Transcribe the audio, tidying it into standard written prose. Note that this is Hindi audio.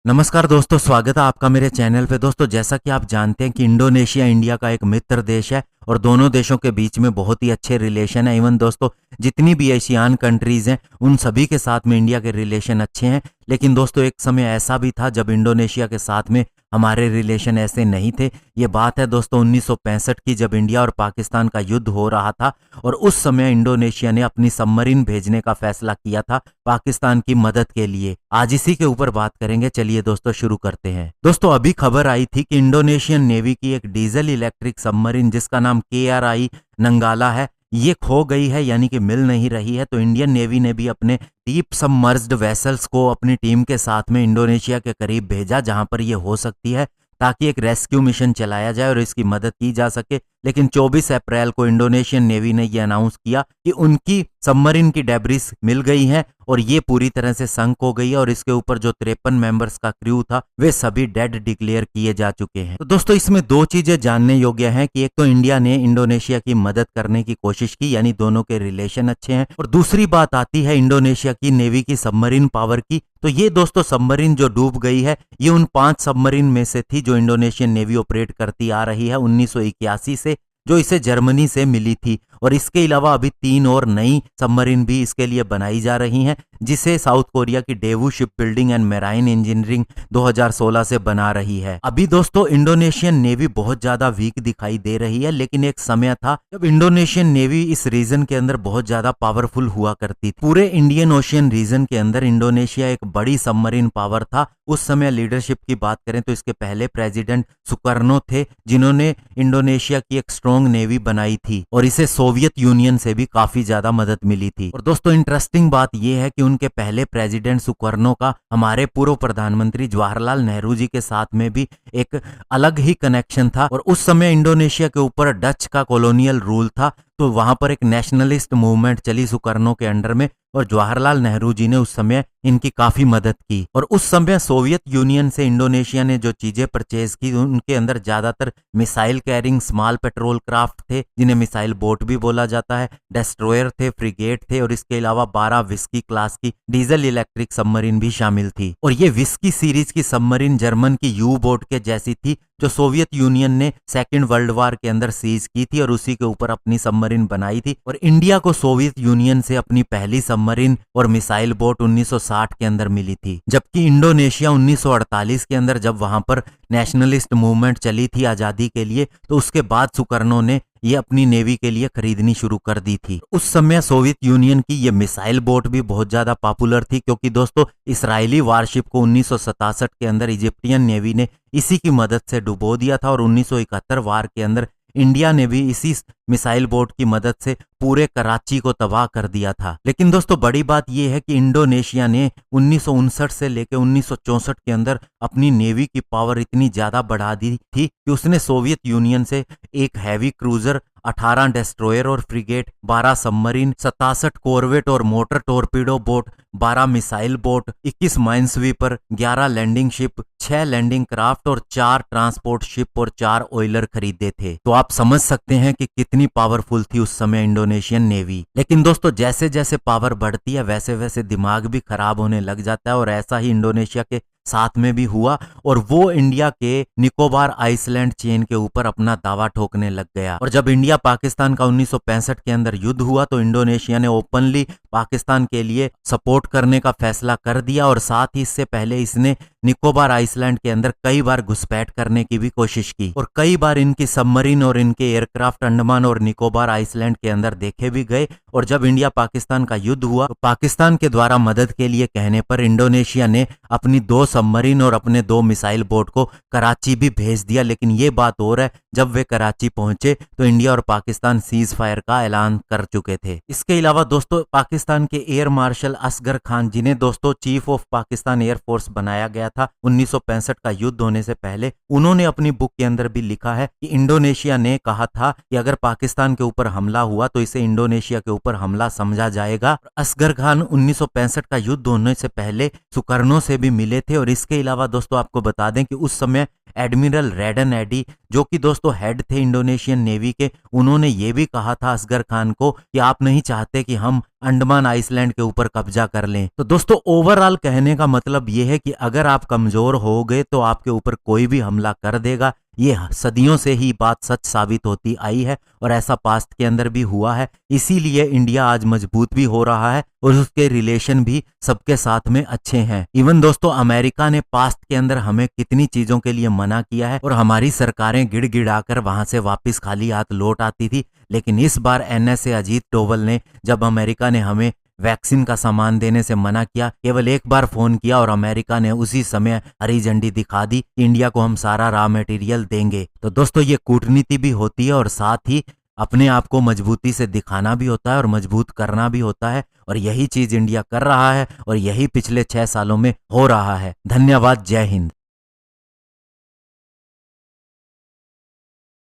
नमस्कार दोस्तों, स्वागत है आपका मेरे चैनल पे। दोस्तों, जैसा कि आप जानते हैं कि इंडोनेशिया इंडिया का एक मित्र देश है और दोनों देशों के बीच में बहुत ही अच्छे रिलेशन है। इवन दोस्तों, जितनी भी एशियान कंट्रीज हैं उन सभी के साथ में इंडिया के रिलेशन अच्छे हैं। लेकिन दोस्तों, एक समय ऐसा भी था जब इंडोनेशिया के साथ में हमारे रिलेशन ऐसे नहीं थे। ये बात है दोस्तों 1965 की, जब इंडिया और पाकिस्तान का युद्ध हो रहा था और उस समय इंडोनेशिया ने अपनी सबमरीन भेजने का फैसला किया था पाकिस्तान की मदद के लिए। आज इसी के ऊपर बात करेंगे। चलिए दोस्तों शुरू करते हैं। दोस्तों, अभी खबर आई थी कि इंडोनेशियन नेवी की एक डीजल इलेक्ट्रिक सबमरीन जिसका नाम KRI नंगाला है, ये खो गई है, यानी कि मिल नहीं रही है। तो इंडियन नेवी ने भी अपने डीप सबमर्ज्ड वेसल्स को अपनी टीम के साथ में इंडोनेशिया के करीब भेजा जहां पर ये हो सकती है, ताकि एक रेस्क्यू मिशन चलाया जाए और इसकी मदद की जा सके। लेकिन 24 अप्रैल को इंडोनेशियन नेवी ने यह अनाउंस किया कि उनकी सबमरीन की डेब्रिस मिल गई हैं और ये पूरी तरह से संक हो गई है और इसके ऊपर जो 53 मेंबर्स का क्रू था वे सभी डेड डिक्लेयर किए जा चुके हैं। तो दोस्तों, इसमें दो चीजें जानने योग्य हैं कि एक तो इंडिया ने इंडोनेशिया की मदद करने की कोशिश की, यानी दोनों के रिलेशन अच्छे हैं, और दूसरी बात आती है इंडोनेशिया की नेवी की सबमरीन पावर की। तो ये दोस्तों सबमरीन जो डूब गई है, ये उन 5 सबमरीन में से थी जो इंडोनेशियन नेवी ऑपरेट करती आ रही है 1981 से, जो इसे जर्मनी से मिली थी। और इसके अलावा अभी 3 और नई सबमरीन भी इसके लिए बनाई जा रही हैं, जिसे साउथ कोरिया की Daewoo ship building and marine engineering 2016 से बना रही है। अभी दोस्तों इंडोनेशियन नेवी बहुत ज्यादा वीक दिखाई दे रही है, लेकिन एक समय था जब इंडोनेशियन नेवी इस रीजन के अंदर बहुत ज्यादा पावरफुल हुआ करती थी। पूरे इंडियन ओशियन रीजन के अंदर इंडोनेशिया एक बड़ी सबमरीन पावर था। उस समय लीडरशिप की बात करें तो इसके पहले प्रेसिडेंट सुकर्नो थे, जिन्होंने इंडोनेशिया की एक स्ट्रॉन्ग नेवी बनाई थी और इसे सोवियत यूनियन से भी काफी ज्यादा मदद मिली थी। और दोस्तों, इंटरेस्टिंग बात यह है कि उनके पहले प्रेसिडेंट सुकर्नो का हमारे पूर्व प्रधानमंत्री जवाहरलाल नेहरू जी के साथ में भी एक अलग ही कनेक्शन था। और उस समय इंडोनेशिया के ऊपर डच का कॉलोनियल रूल था, तो वहां पर एक नेशनलिस्ट मूवमेंट चली सुकर्नो के अंडर में, और जवाहरलाल नेहरू जी ने उस समय इनकी काफी मदद की। और उस समय सोवियत यूनियन से इंडोनेशिया ने जो चीजें परचेज की, उनके अंदर ज्यादातर missile carrying small petrol craft थे, जिन्हें मिसाइल बोट भी बोला जाता है, डेस्ट्रॉयर थे, फ्रिगेट थे, और इसके अलावा 12 विस्की क्लास की डीजल इलेक्ट्रिक सबमरीन भी शामिल थी। और ये विस्की सीरीज की सबमरीन जर्मन की यू बोट के जैसी थी, जो सोवियत यूनियन ने सेकेंड वर्ल्ड वार के अंदर सीज की थी और उसी के ऊपर अपनी सबमरीन बनाई थी। और इंडिया को सोवियत यूनियन से अपनी पहली सबमरीन और मिसाइल बोट 1960 के अंदर मिली थी, जबकि इंडोनेशिया 1948 के अंदर जब वहां पर नेशनलिस्ट मूवमेंट चली थी आजादी के लिए, तो उसके बाद सुकर्नो ने ये अपनी नेवी के लिए खरीदनी शुरू कर दी थी। उस समय सोवियत यूनियन की ये मिसाइल बोट भी बहुत ज्यादा पॉपुलर थी, क्योंकि दोस्तों इसराइली वारशिप को 1967 के अंदर इजिप्टियन नेवी ने इसी की मदद से डुबो दिया था, और 1971 वार के अंदर इंडिया ने भी इसी मिसाइल बोट की मदद से पूरे कराची को तबाह कर दिया था। लेकिन दोस्तों, बड़ी बात यह है कि इंडोनेशिया ने 1959 से लेकर 1964 के अंदर अपनी नेवी की पावर इतनी ज्यादा बढ़ा दी थी कि उसने सोवियत यूनियन से एक हैवी क्रूजर, 18 डेस्ट्रॉयर और फ्रिगेट, 12 सबमरीन, 67 कॉरवेट और motor torpedo boat, 12 missile boat, 21 minesweeper, 11 landing ship, 6 landing craft और 4 ट्रांसपोर्ट शिप और 4 ऑयलर खरीदे थे। तो आप समझ सकते हैं कि कितनी पावरफुल थी उस समय इंडोनेशियन नेवी। लेकिन दोस्तों, जैसे जैसे पावर बढ़ती है वैसे वैसे दिमाग भी खराब होने लग जाता है, और ऐसा ही इंडोनेशिया के साथ में भी हुआ, और वो इंडिया के निकोबार आइसलैंड चेन के ऊपर अपना दावा ठोकने लग गया। और जब इंडिया पाकिस्तान का 1965 के अंदर युद्ध हुआ, तो इंडोनेशिया ने ओपनली पाकिस्तान के लिए सपोर्ट करने का फैसला कर दिया, और साथ ही इससे पहले इसने निकोबार आइसलैंड के अंदर कई बार घुसपैठ करने की भी कोशिश की, और कई बार इनकी सबमरीन और इनके एयरक्राफ्ट अंडमान और निकोबार आइसलैंड के अंदर देखे भी गए। और जब इंडिया पाकिस्तान का युद्ध हुआ, तो पाकिस्तान के द्वारा मदद के लिए कहने पर इंडोनेशिया ने अपनी 2 सबमरीन और अपने 2 मिसाइल बोट को कराची भी भेज दिया। लेकिन ये बात और है, जब वे कराची पहुंचे तो इंडिया और पाकिस्तान सीज फायर का ऐलान कर चुके थे। इसके अलावा दोस्तों, पाकिस्तान के एयर मार्शल असगर खान, जिन्हें दोस्तों चीफ ऑफ पाकिस्तान एयरफोर्स बनाया गया था 1965 का युद्ध होने से पहले, उन्होंने अपनी बुक के अंदर भी लिखा है कि इंडोनेशिया ने कहा था कि अगर पाकिस्तान के ऊपर हमला हुआ तो इसे इंडोनेशिया के ऊपर हमला समझा जाएगा। असगर खान 1965 का युद्ध होने से पहले सुकर्नो से भी मिले थे। और इसके अलावा दोस्तों, आपको बता दें कि उस समय एडमिरल रेडन एडी, जो कि दोस्तों हेड थे इंडोनेशियन नेवी के, उन्होंने ये भी कहा था असगर खान को कि आप नहीं चाहते कि हम अंडमान आइसलैंड के ऊपर कब्जा कर लें। तो दोस्तों ओवरऑल कहने का मतलब ये है कि अगर आप कमजोर हो गए तो आपके ऊपर कोई भी हमला कर देगा। ये सदियों से ही बात सच साबित होती आई है और ऐसा पास्ट के अंदर भी हुआ है। इसीलिए इंडिया आज मजबूत भी हो रहा है और उसके रिलेशन भी सबके साथ में अच्छे हैं। इवन दोस्तों अमेरिका ने पास्ट के अंदर हमें कितनी चीजों के लिए मना किया है और हमारी सरकारें गिड़गिड़ाकर वहां से वापस खाली हाथ लौट आती थी, लेकिन इस बार एनएसए अजीत डोवल ने, जब अमेरिका ने हमें वैक्सीन का सामान देने से मना किया, केवल एक बार फोन किया और अमेरिका ने उसी समय हरी झंडी दिखा दी कि इंडिया को हम सारा रॉ मटेरियल देंगे। तो दोस्तों ये कूटनीति भी होती है और साथ ही अपने आप को मजबूती से दिखाना भी होता है और मजबूत करना भी होता है, और यही चीज इंडिया कर रहा है और यही पिछले 6 सालों में हो रहा है। धन्यवाद। जय हिंद।